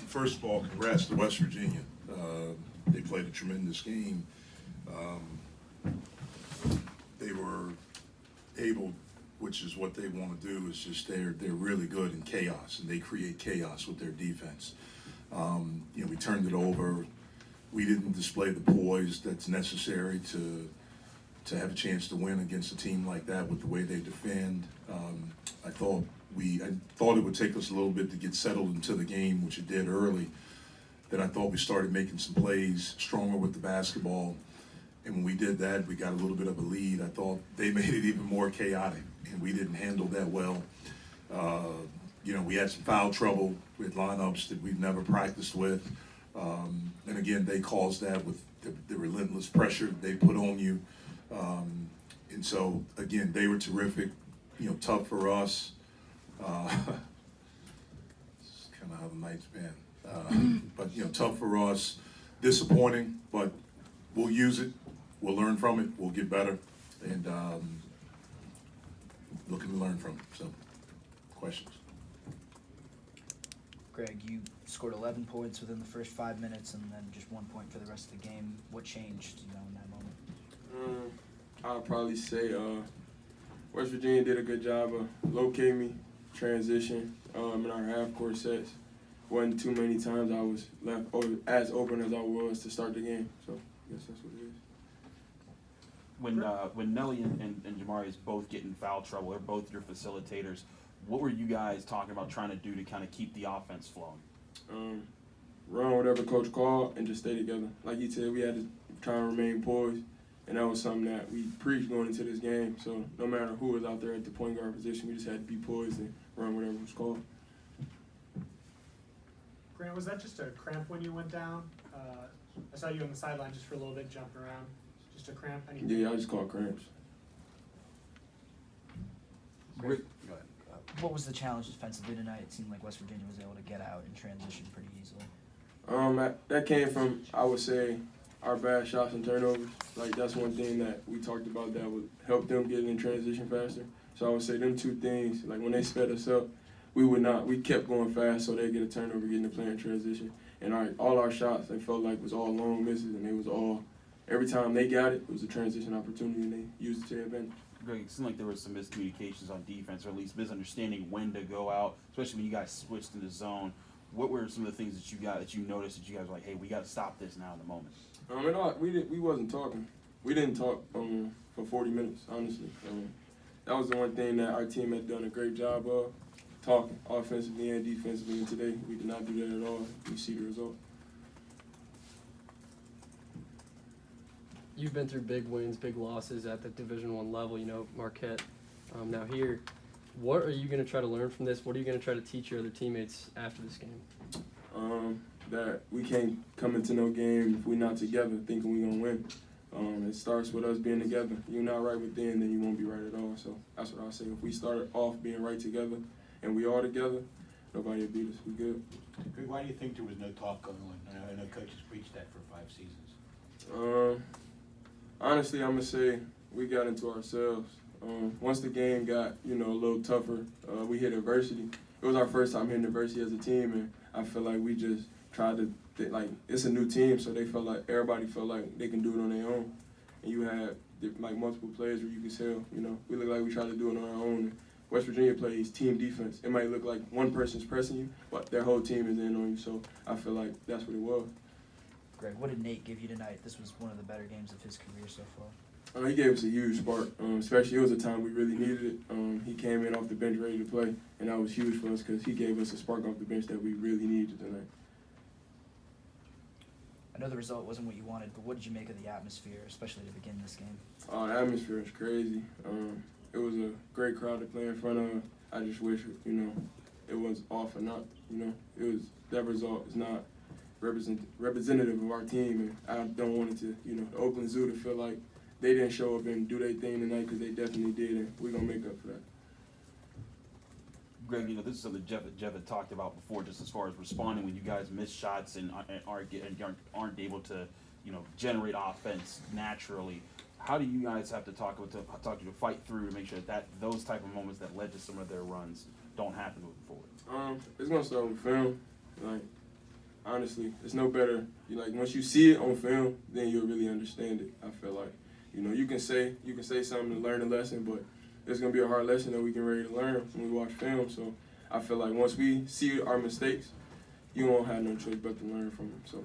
First of all, congrats to West Virginia. They played a tremendous game. They were able, which is what they want to do, is just they're really good in chaos, and they create chaos with their defense. We turned it over. We didn't display the poise that's necessary to have a chance to win against a team like that with the way they defend. I thought it would take us a little bit to get settled into the game, which it did early. Then I thought we started making some plays, stronger with the basketball. And when we did that, we got a little bit of a lead. I thought they made it even more chaotic, and we didn't handle that well. We had some foul trouble with lineups that we've never practiced with. And again, they caused that with the relentless pressure they put on you. And so, again, they were terrific, tough for us. It's kind of how the night's been. But tough for us, disappointing, but we'll use it, we'll learn from it, we'll get better, and looking to learn from it. So, questions? Greg, you scored 11 points within the first 5 minutes and then just 1 point for the rest of the game. What changed, in that moment? I'll probably say West Virginia did a good job of locating me, transition in our half-court sets. Wasn't too many times I was left as open as I was to start the game. So I guess that's what it is. When Nelly and Jamari is both getting foul trouble, they're both your facilitators. What were you guys talking about trying to do to kind of keep the offense flowing? Run whatever coach called and just stay together. Like he said, we had to try and remain poised, and that was something that we preached going into this game. So no matter who was out there at the point guard position, we just had to be poised and run whatever was called. Grant, was that just a cramp when you went down? I saw you on the sideline just for a little bit, jumping around. Just a cramp? Yeah, I just caught cramps. Greg, what was the challenge defensively tonight? It seemed like West Virginia was able to get out and transition pretty easily. That came from, I would say, our bad shots and turnovers. Like, that's one thing that we talked about that would help them get in transition faster. So I would say them two things, like when they sped us up, we kept going fast so they get a turnover, getting the play in transition. And all our shots, they felt like was all long misses, and they was all, every time they got it, it was a transition opportunity, and they used it to their advantage. Greg, it seemed like there was some miscommunications on defense, or at least misunderstanding when to go out, especially when you guys switched into zone. What were some of the things that you noticed that you guys were like, hey, we got to stop this now in the moment? We wasn't talking. We didn't talk for 40 minutes, honestly. That was the one thing that our team had done a great job of, talking offensively and defensively. And today, we did not do that at all. You see the result. You've been through big wins, big losses at the Division I level, Marquette. Now here, what are you going to try to learn from this? What are you going to try to teach your other teammates after this game? That we can't come into no game if we're not together thinking we're going to win. It starts with us being together. You're not right within, then you won't be right at all. So that's what I'll say. If we start off being right together and we all together, nobody will beat us. We good. Greg, why do you think there was no talk going on? I know coaches preached that for 5 seasons. Honestly, I'm going to say we got into ourselves. Once the game got, a little tougher, we hit adversity. It was our first time hitting adversity as a team, and I feel like we just tried to, it's a new team, so everybody felt like they can do it on their own. And you had, multiple plays where you could tell, we look like we tried to do it on our own. And West Virginia plays team defense. It might look like one person's pressing you, but their whole team is in on you, so I feel like that's what it was. Greg, what did Nate give you tonight? This was one of the better games of his career so far. He gave us a huge spark, especially it was a time we really needed it. He came in off the bench ready to play, and that was huge for us because he gave us a spark off the bench that we really needed tonight. I know the result wasn't what you wanted, but what did you make of the atmosphere, especially to begin this game? Oh, the atmosphere is crazy. It was a great crowd to play in front of. I just wish, it was off or not. That result is not representative of our team, and I don't want it to, the Oakland Zoo to feel like they didn't show up and do their thing tonight because they definitely did, and we're going to make up for that. Greg, this is something Jeff had talked about before, just as far as responding when you guys miss shots and aren't able to, generate offense naturally. How do you guys have to talk to fight through to make sure that those type of moments that led to some of their runs don't happen moving forward? It's going to start with film. honestly, it's no better. Like once you see it on film, then you'll really understand it. I feel like, you can say something to learn a lesson, but it's gonna be a hard lesson that we get ready to learn when we watch film. So I feel like once we see our mistakes, you won't have no choice but to learn from them. So